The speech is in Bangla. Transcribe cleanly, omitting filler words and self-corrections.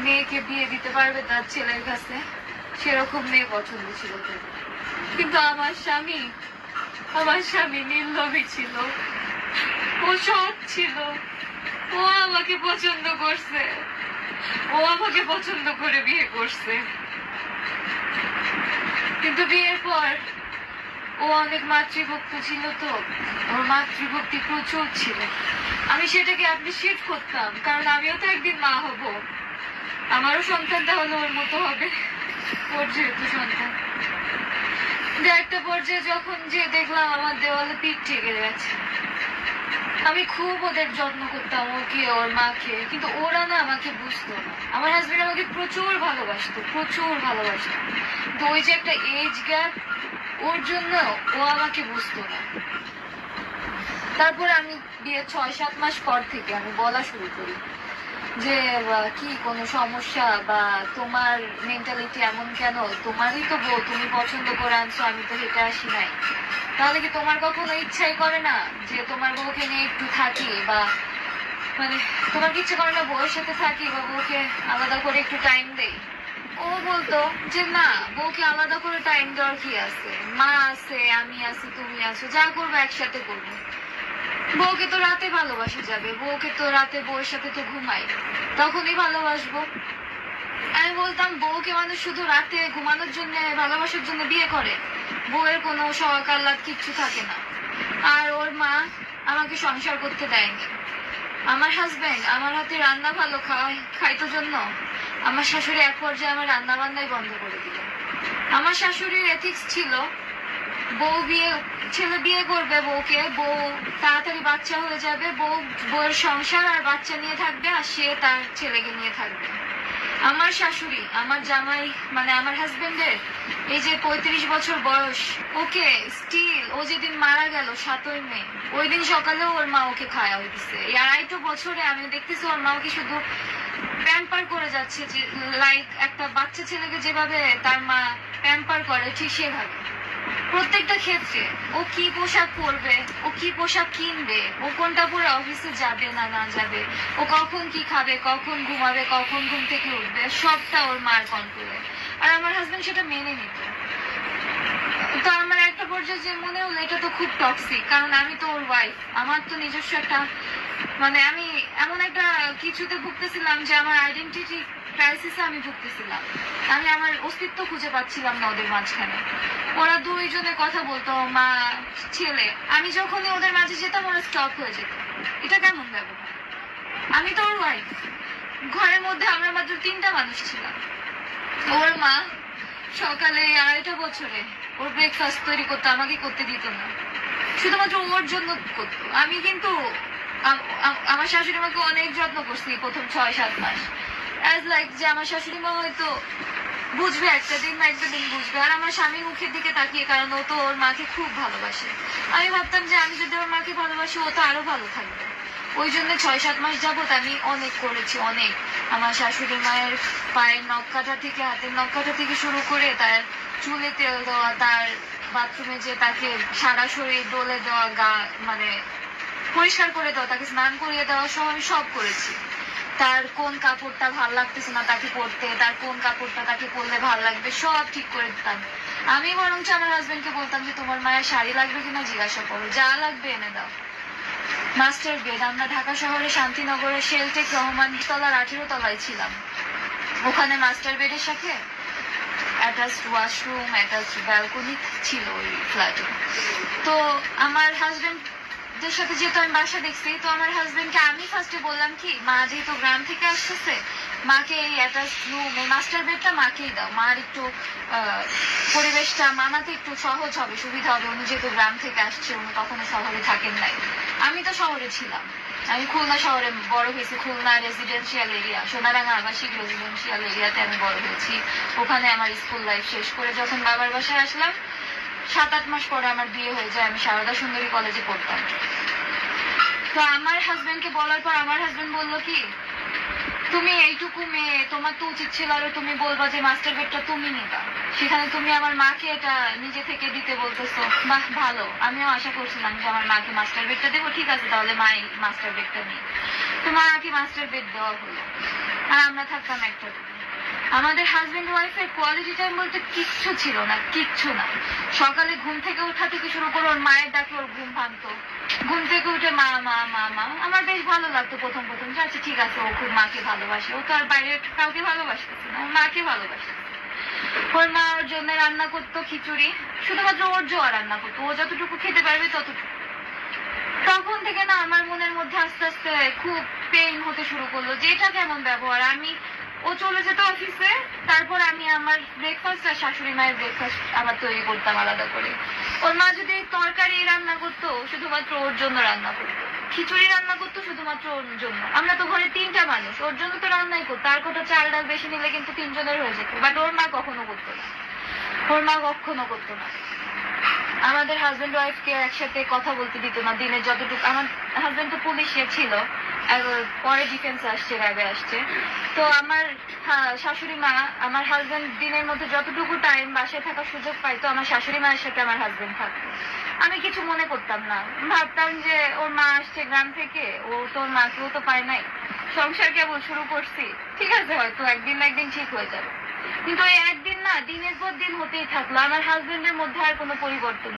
মেয়েকে বিয়ে দিতে পারবে তার ছেলের কাছে, সেরকম মেয়ে পছন্দ ছিল। কিন্তু আমার স্বামী নির্লোভী ছিল, ও সৎ ছিল, ও আমাকে পছন্দ করছে, ও আমাকে পছন্দ করে বিয়ে করছে। কিন্তু বিয়ের পর ও অনেক মাতৃভক্ত ছিল, তো ওর মাতৃভক্তি প্রচুর ছিল। আমি সেটাকে অ্যাপ্রিসিয়েট করতাম, কারণ আমিও তো একদিন মা হব, আমারও সন্তান তাহলে ওর মতো হবে, ওর যেহেতু সন্তান। একটা পর্যায়ে যখন যে দেখলাম আমার দেওয়ালে পিঠ ঠেকে গেছে, আমি খুব ওদের যত্ন করতাম, ওকে ওর মাকে, কিন্তু ওরা না আমাকে বুঝতো না। আমার হাজবেন্ড আমাকে প্রচুর ভালোবাসতো, প্রচুর ভালোবাসতো, তো ওই যে একটা এজ গ্যাপ, ওর জন্য ও আমাকে বুঝতো না। তারপরে আমি বিয়ে 6-7 মাস পর থেকে আমি বলা শুরু করি যে কি কোনো সমস্যা, বা তোমার মেন্টালিটি এমন কেন, তোমারই তো বউ, তুমি পছন্দ করে আনছো, আমি তো হেঁটে আসি নাই, তাহলে কি তোমার কখনো ইচ্ছাই করে না যে তোমার বউকে নিয়ে একটু থাকি, বা মানে তোমার কি ইচ্ছে করে না বউয়ের সাথে থাকি, বা বউকে আলাদা করে একটু টাইম দেই? ও বলতো যে না, বউকে আলাদা করে টাইম দেওয়ার কি আছে, মা আছে, আমি আছি, তুমি আছো, যা করবো একসাথে করবো। বউকে তো রাতে ভালোবাসা যাবে, বউকে তো রাতে বউয়ের সাথে তো ঘুমাই, তখনই ভালোবাসবো। আমি বলতাম বউকে মানুষ শুধু রাতে ঘুমানোর জন্য, ভালোবাসার জন্য বিয়ে করে, বউয়ের কোনো শখ আহ্লাদ কিচ্ছু থাকে না। আর ওর মা আমাকে সংসার করতে দেয়নি। আমার হাজবেন্ড আমার হাতে রান্না ভালো খাইতো জন্য আমার শাশুড়ি এক পর্যায়ে আমার রান্না বান্নাই বন্ধ করে দিল। আমার শাশুড়ির এথিক্স ছিল, ছেলে বিয়ে করবে বউকে, বউ তাড়াতাড়ি বাচ্চা হয়ে যাবে, বউয়ের সংসার আর বাচ্চা নিয়ে থাকবে, আর সে তার ছেলেকে নিয়ে থাকবে। আমার শাশুড়ি, আমার জামাই, মানে আমার হাজবেন্ডের এই যে 35 বছর বয়স, ওকে স্টিল, ও যেদিন মারা গেল 7ই মে, ওই দিন সকালেও ওর মা ওকে খাওয়া হয়েছে। এই 2.5 বছরে আমি দেখতেছি ওর মা ওকে শুধু প্যাম্পার করে যাচ্ছে, যে লাইক একটা বাচ্চা ছেলেকে যেভাবে তার মা প্যাম্পার করে, ঠিক সেভাবে প্রত্যেকটা ক্ষেত্রে। ও কি পোশাক পরবে, ও কি পোশাক কিনবে, ও কোনটা পরে অফিসে যাবে না না যাবে, ও কখন কি খাবে, কখন ঘুমাবে, কখন ঘুম থেকে উঠবে, সবটা ওর মার কন্ট্রোলে। আর আমার হাজবেন্ড সেটা মেনে নিত। তো আমার একটা পর্যায়ে যে মনে হলো এটা তো খুব টক্সিক, কারণ আমি তো ওর ওয়াইফ, আমার তো নিজস্ব একটা, মানে আমি এমন একটা কিছুতে ভুগতেছিলাম যে আমার আইডেন্টিটি ক্রাইসিসে আমি ভুগতেছিলাম। আমি আমার অস্তিত্ব খুঁজে পাচ্ছিলাম না ওদের মাঝখানে। ওরা দুইজনে কথা বলতো, মা ছেলে, আমি যখনই ওদের মাঝে যেতাম ওরা স্টপ হয়ে যেত। এটা কেমন ব্যবহার? আমি তো ওর ওয়াইফ, ঘরের মধ্যে আমরা মাত্র 3টা মানুষ ছিলাম। ওর মা সকালে 2.5 বছরে ওর ব্রেকফাস্ট তৈরি করতো, আমাকে করতে দিত না, শুধুমাত্র ওর জন্য করতো। আমি কিন্তু আমার শাশুড়ি মাকে অনেক যত্ন করছি প্রথম 6-7 মাস, অ্যাজ লাইক যে আমার শাশুড়ি মা হয়তো বুঝবে একটা দিন না একটা দিন বুঝবে। আর আমার স্বামীর মুখের দিকে তাকিয়ে, কারণ ও তো ওর মাকে খুব ভালোবাসে, আমি ভাবতাম যে আমি যদি ওর মাকে ভালোবাসি ও তো আরো ভালো থাকবে। ওই জন্য 6-7 মাস যাবত আমি অনেক করেছি, অনেক। আমার শাশুড়ি মায়ের পায়ের নখ কাটা থেকে, হাতের নখ কাটা থেকে শুরু করে তার চুলে তেল দেওয়া, তার বাথরুমে যে তাকে সারা শরীর ডলে দেওয়া, গা মানে পরিষ্কার করে দেওয়া, তাকে স্নান করিয়ে দেওয়া সব আমি সব করেছি। তার কোন কাপড়টা ভাল লাগতেছে না তাকে পরতে, তার কোন কাপড়টা তাকে পরলে ভাল লাগবে, সব ঠিক করে দিতাম। আমি বরঞ্চ আমার হাজবেন্ডকে বলতাম যে তোমার মায়ের শাড়ি লাগবে কিনা জিজ্ঞাসা করো, যা লাগবে এনে দাও। মাস্টার বেড, আমরা ঢাকা শহরে শান্তিনগরের শেলটেক রহমান তলার 18 তলায় ছিলাম। ওখানে মাস্টার বেডের সাথে অ্যাটাচড ওয়াশরুম, অ্যাটাচড ব্যালকনি ছিল ওই ফ্ল্যাটে। তো আমার হাজবেন্ড দের সাথে যেহেতু আমি বাসা দেখছি, তো আমার হাজবেন্ডকে আমি ফার্স্টে বললাম কি, মা যেহেতু গ্রাম থেকে আসতেছে, মাকে এই অ্যাটাচড রুম, এই মাস্টার বেডটা মাকেই দাও, মার একটু পরিবেশটা মানাতে একটু সহজ হবে, সুবিধা হবে, উনি যেহেতু গ্রাম থেকে আসছে, উনি কখনো শহরে থাকেন নাই। আমি তো শহরে ছিলাম, আমি খুলনা শহরে বড় হয়েছি, খুলনা রেসিডেন্সিয়াল এরিয়া, সোনারাঙ্গা আবাসিক রেসিডেন্সিয়াল এরিয়াতে আমি বড় হয়েছি। ওখানে আমার স্কুল লাইফ শেষ করে যখন বাবার বাসায় আসলাম, 7-8 মাস পরে আমার বিয়ে হয়ে যায়, আমি সারদা সুন্দরী কলেজে পড়তাম। তো আমার হাজবেন্ডকে বলার পর আমার হাজবেন্ড বললো কি, তুমি এইটুকু মেয়ে, তোমার তো উচিত ছিল আরো তুমি বলবা যে মাস্টার বেডটা তুমি নিবা, সেখানে তুমি আমার মাকে এটা নিজে থেকে দিতে বলতেছো। বাহ, ভালো। আমিও আশা করছিলাম যে আমার মাকে মাস্টার বেডটা দেবো, ঠিক আছে তাহলে মাই মাস্টার বেডটা নিই। তো মাকে মাস্টার বেড দেওয়া হলো, আর আমরা থাকতাম একটা room এ। আমাদের হাজবেন্ড ওয়াইফের কোয়ালিটি টাইম বলতে কিচ্ছু ছিল না, কিচ্ছু না। সকালে ঘুম থেকে ওঠা থেকে শুরু করে ওর মায়ের ডাকে ওর ঘুম ভাঙতো। ঘুম থেকে উঠে মা মা মা মা, আমার বেশ ভালো লাগতো প্রথম প্রথম যে আচ্ছা ঠিক আছে ও খুব মাকে ভালোবাসে, ও তো আর বাইরে কাউকে ভালোবাসতেছে না, ওর মাকে ভালোবাসে। ওর মা ওর জন্য রান্না করতো খিচুড়ি, শুধুমাত্র ওর জন্য রান্না করতো, ও যতটুকু খেতে পারবে ততটুকু। তখন থেকে না আমার মনের মধ্যে আস্তে আস্তে খুব পেইন হতে শুরু করলো যে এটা কেমন ব্যবহার। ও চলে যেত অফিসে, তারপর আমি আমার ব্রেকফাস্ট আর শাশুড়ি মায়ের ব্রেকফাস্ট আবার তৈরি করতাম আলাদা করে। ওর মা যদি তরকারি রান্না করতো শুধুমাত্র ওর জন্য রান্না করতো, খিচুড়ি রান্না করতো শুধুমাত্র ওর জন্য। আমরা তো ঘরে 3টা মানুষ, ওর জন্য তো রান্নাই করতো। আর কথা চাল ডাল বেশি নিলে কিন্তু 3 জনের হয়ে যেত, বাট ওর মা কখনো করতো না, ওর মা কখনো করতো না। আমাদের হাজবেন্ড ওয়াইফ কে একসাথে কথা বলতে দিত না দিনে যতটুকু। আমার হাজবেন্ড তো পুলিশে ছিল, আর পরে ডিফেন্সে আসছে, র্যাবে আসছে। তো আমার শাশুড়ি মা, আমার হাজবেন্ড দিনের মধ্যে যতটুকু টাইম বাসায় থাকার সুযোগ পাইতো আমার শাশুড়ি মায়ের সাথে আমার হাজবেন্ড থাকতো। আমি কিছু মনে করতাম না, ভাবতাম যে ওর মা আসছে গ্রাম থেকে, ও তো ওর মাকেও তো পায় নাই, সংসার কেবল শুরু করছি, ঠিক আছে হয়তো একদিন না একদিন ঠিক হয়ে যাবে। কিন্তু এই একদিন না দিনের পর দিন হতেই থাকলো, আমার হাজবেন্ডের মধ্যে আর কোনো পরিবর্তন